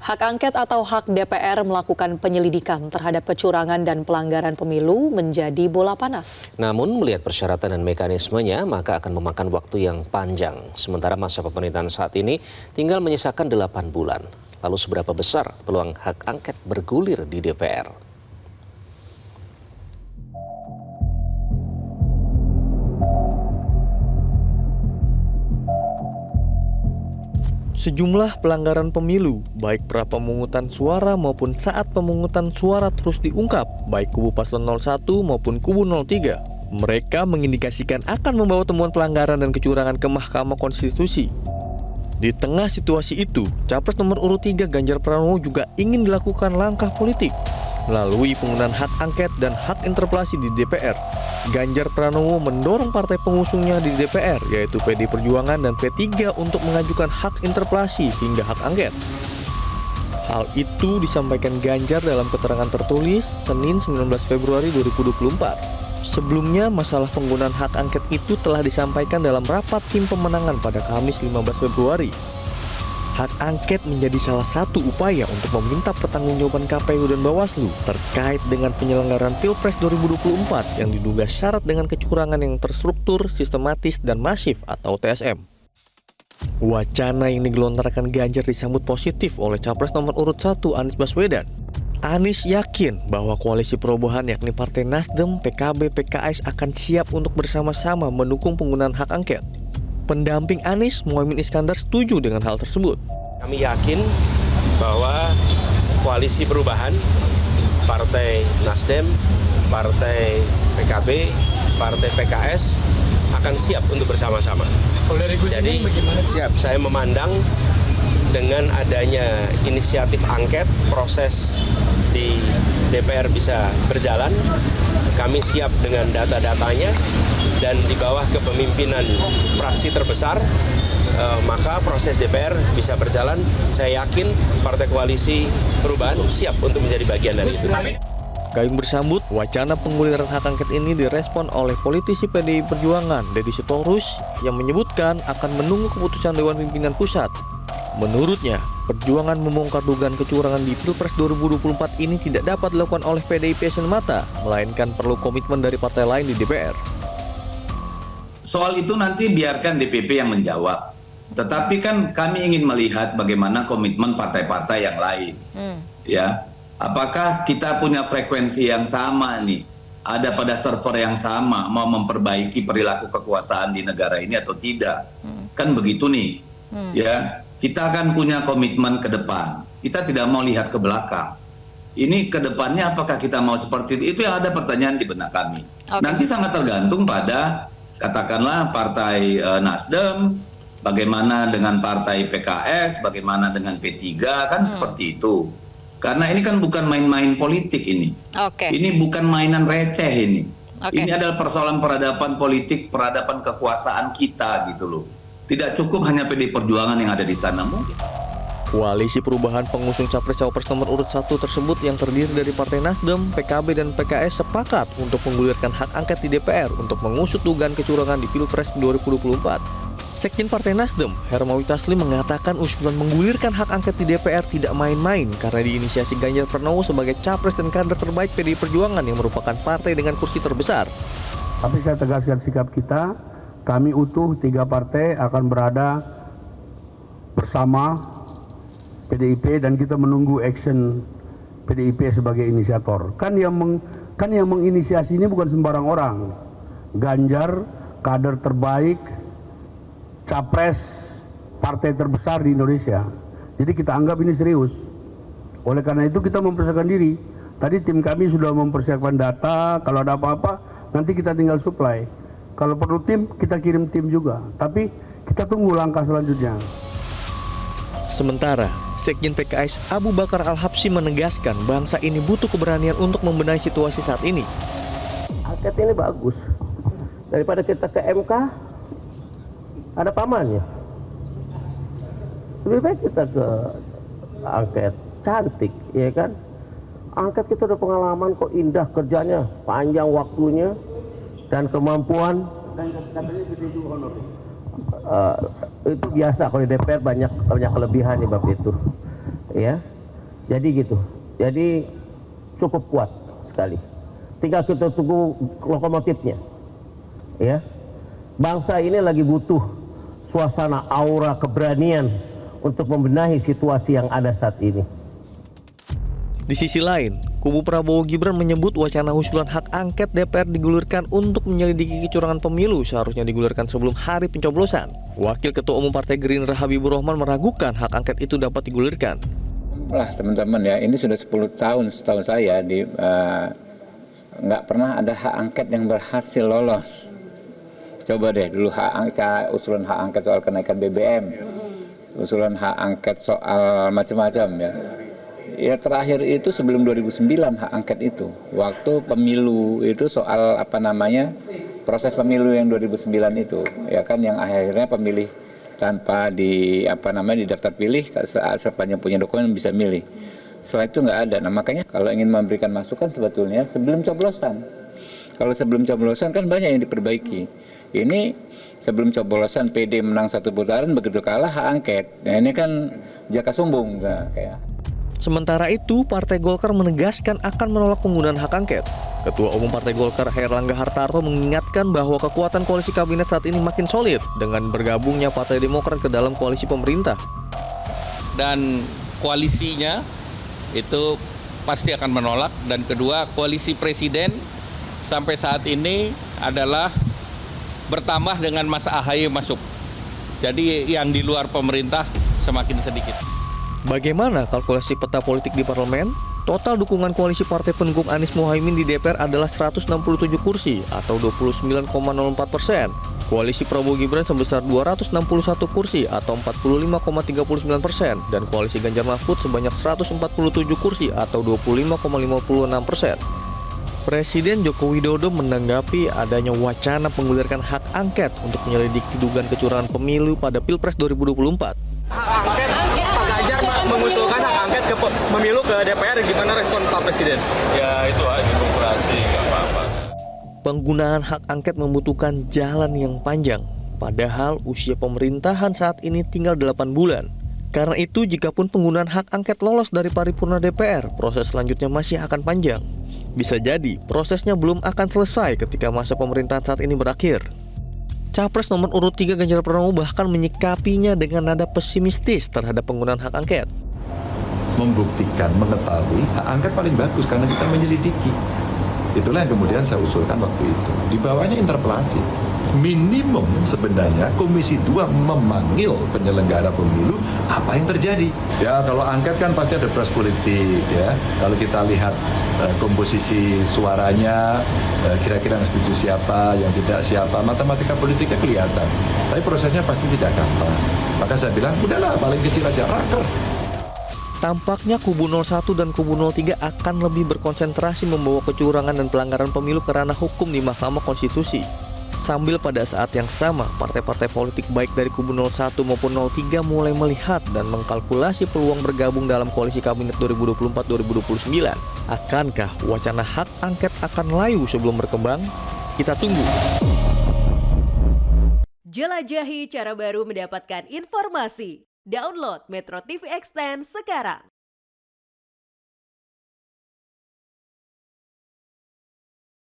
Hak angket atau hak DPR melakukan penyelidikan terhadap kecurangan dan pelanggaran pemilu menjadi bola panas. Namun melihat persyaratan dan mekanismenya maka akan memakan waktu yang panjang. Sementara masa pemerintahan saat ini tinggal menyisakan 8 bulan. Lalu seberapa besar peluang hak angket bergulir di DPR? Sejumlah pelanggaran pemilu, baik pra pemungutan suara maupun saat pemungutan suara terus diungkap, baik kubu paslon 01 maupun kubu 03. Mereka mengindikasikan akan membawa temuan pelanggaran dan kecurangan ke Mahkamah Konstitusi. Di tengah situasi itu, Capres nomor urut 3 Ganjar Pranowo juga ingin dilakukan langkah politik melalui penggunaan hak angket dan hak interpelasi di DPR. Ganjar Pranowo mendorong partai pengusungnya di DPR, yaitu PD Perjuangan dan P3 untuk mengajukan hak interpelasi hingga hak angket. Hal itu disampaikan Ganjar dalam keterangan tertulis Senin 19 Februari 2024. Sebelumnya, masalah penggunaan hak angket itu telah disampaikan dalam rapat tim pemenangan pada Kamis 15 Februari. Hak angket menjadi salah satu upaya untuk meminta pertanggungjawaban KPU dan Bawaslu terkait dengan penyelenggaraan Pilpres 2024 yang diduga syarat dengan kecurangan yang terstruktur, sistematis, dan masif atau TSM. Wacana yang digelontarkan Ganjar disambut positif oleh Capres nomor urut 1 Anies Baswedan. Anies yakin bahwa koalisi perubahan yakni Partai Nasdem, PKB, PKS akan siap untuk bersama-sama mendukung penggunaan hak angket. Pendamping Anies, Muhaimin Iskandar, setuju dengan hal tersebut. Kami yakin bahwa koalisi perubahan, Partai Nasdem, Partai PKB, Partai PKS akan siap untuk bersama-sama. Jadi siap, saya memandang dengan adanya inisiatif angket, proses di DPR bisa berjalan. Kami siap dengan data-datanya dan di bawah kepemimpinan fraksi terbesar, maka proses DPR bisa berjalan. Saya yakin Partai Koalisi Perubahan siap untuk menjadi bagian dari itu. Gayung bersambut, wacana pengguliran hak angket ini direspon oleh politisi PDI Perjuangan, Deddy Sitorus, yang menyebutkan akan menunggu keputusan Dewan Pimpinan Pusat. Menurutnya, perjuangan membongkar dugaan kecurangan di Pilpres 2024 ini tidak dapat dilakukan oleh PDIP semata, melainkan perlu komitmen dari partai lain di DPR. Soal itu nanti biarkan DPP yang menjawab. Tetapi kan kami ingin melihat bagaimana komitmen partai-partai yang lain. Ya, apakah kita punya frekuensi yang sama nih? Ada pada server yang sama mau memperbaiki perilaku kekuasaan di negara ini atau tidak? Kan begitu nih. Ya, kita kan punya komitmen ke depan. Kita tidak mau lihat ke belakang. Ini ke depannya apakah kita mau seperti itu? Itu yang ada pertanyaan di benak kami. Nanti sangat tergantung pada katakanlah Partai Nasdem, bagaimana dengan Partai PKS, bagaimana dengan P3, kan seperti itu. Karena ini kan bukan main-main politik ini. Ini bukan mainan receh ini. Ini adalah persoalan peradaban politik, peradaban kekuasaan kita gitu loh. Tidak cukup hanya PD Perjuangan yang ada di sana mungkin. Koalisi perubahan pengusung Capres-Cawapres nomor urut 1 tersebut yang terdiri dari Partai Nasdem, PKB, dan PKS sepakat untuk menggulirkan hak angket di DPR untuk mengusut dugaan kecurangan di Pilpres 2024. Sekjen Partai Nasdem, Hermawi Taslim, mengatakan usulan menggulirkan hak angket di DPR tidak main-main karena diinisiasi Ganjar Pranowo sebagai capres dan kader terbaik PDI Perjuangan yang merupakan partai dengan kursi terbesar. Tapi saya tegaskan sikap kita, kami utuh 3 partai akan berada bersama PDIP dan kita menunggu action PDIP sebagai inisiator. Kan yang menginisiasi ini bukan sembarang orang. Ganjar, kader terbaik, capres partai terbesar di Indonesia. Jadi kita anggap ini serius. Oleh karena itu kita mempersiapkan diri. Tadi tim kami sudah mempersiapkan data, kalau ada apa-apa nanti kita tinggal supply. Kalau perlu tim, kita kirim tim juga. Tapi kita tunggu langkah selanjutnya. Sementara, Sekjen PKS Abu Bakar Al-Habsyi menegaskan bangsa ini butuh keberanian untuk membenahi situasi saat ini. Angket ini bagus. Daripada kita ke MK, ada pamannya. Lebih baik kita ke angket, cantik, ya kan? Angket kita udah pengalaman kok, indah kerjanya, panjang waktunya, dan kemampuan. Itu biasa kalau di DPR banyak kelebihan ya bab itu, ya. Jadi gitu. Jadi cukup kuat sekali. Tinggal kita tunggu lokomotifnya. Ya. Bangsa ini lagi butuh suasana aura keberanian untuk membenahi situasi yang ada saat ini. Di sisi lain, kubu Prabowo Gibran menyebut wacana usulan hak angket DPR digulirkan untuk menyelidiki kecurangan pemilu seharusnya digulirkan sebelum hari pencoblosan. Wakil Ketua Umum Partai Gerindra Habibur Rahman meragukan hak angket itu dapat digulirkan. Lah teman-teman ya, ini sudah 10 tahun setahu saya nggak pernah ada hak angket yang berhasil lolos. Coba deh dulu usulan hak angket soal kenaikan BBM, usulan hak angket soal macam-macam ya. Ya terakhir itu sebelum 2009 hak angket itu. Waktu pemilu itu soal proses pemilu yang 2009 itu. Ya kan yang akhirnya pemilih tanpa di daftar pilih sepanjang punya dokumen bisa milih. Setelah itu nggak ada. Nah makanya kalau ingin memberikan masukan sebetulnya sebelum coblosan. Kalau sebelum coblosan kan banyak yang diperbaiki. Ini sebelum coblosan PD menang 1 putaran begitu kalah hak angket. Nah ini kan jaka sumbung kayak. Sementara itu, Partai Golkar menegaskan akan menolak penggunaan hak angket. Ketua Umum Partai Golkar Airlangga Hartarto mengingatkan bahwa kekuatan koalisi kabinet saat ini makin solid dengan bergabungnya Partai Demokrat ke dalam koalisi pemerintah. Dan koalisinya itu pasti akan menolak. Dan kedua, koalisi presiden sampai saat ini adalah bertambah dengan Mas AHY masuk. Jadi yang di luar pemerintah semakin sedikit. Bagaimana kalkulasi peta politik di parlemen? Total dukungan koalisi partai pendukung Anies Mohaimin di DPR adalah 167 kursi atau 29,04%. Koalisi Prabowo Gibran sebesar 261 kursi atau 45,39%. Dan koalisi Ganjar Mahfud sebanyak 147 kursi atau 25,56%. Presiden Joko Widodo menanggapi adanya wacana penggulirkan hak angket untuk menyelidiki dugaan kecurangan pemilu pada Pilpres 2024. Pak Ganjar mengusulkan hak angket ke pemilu ke DPR, gimana respon Pak Presiden? Ya itu hak demokrasi, nggak apa-apa. Penggunaan hak angket membutuhkan jalan yang panjang, padahal usia pemerintahan saat ini tinggal 8 bulan. Karena itu, jikapun penggunaan hak angket lolos dari paripurna DPR, proses selanjutnya masih akan panjang. Bisa jadi, prosesnya belum akan selesai ketika masa pemerintahan saat ini berakhir. Capres nomor urut 3 Ganjar Pranowo bahkan menyikapinya dengan nada pesimistis terhadap penggunaan hak angket. Membuktikan, mengetahui hak angket paling bagus karena kita menyelidiki. Itulah yang kemudian saya usulkan waktu itu. Di bawahnya interpelasi. Minimum sebenarnya Komisi 2 memanggil penyelenggara pemilu apa yang terjadi. Ya kalau angket kan pasti ada proses politik ya. Kalau kita lihat komposisi suaranya, kira-kira yang setuju siapa, yang tidak siapa, matematika politiknya kelihatan. Tapi prosesnya pasti tidak gampang. Maka saya bilang, udahlah paling kecil aja, raker. Tampaknya kubu 01 dan kubu 03 akan lebih berkonsentrasi membawa kecurangan dan pelanggaran pemilu ke ranah hukum di Mahkamah Konstitusi. Sambil pada saat yang sama, partai-partai politik baik dari kubu 01 maupun 03 mulai melihat dan mengkalkulasi peluang bergabung dalam koalisi kabinet 2024-2029. Akankah wacana hak angket akan layu sebelum berkembang? Kita tunggu. Jelajahi cara baru mendapatkan informasi. Download Metro TV Extend sekarang.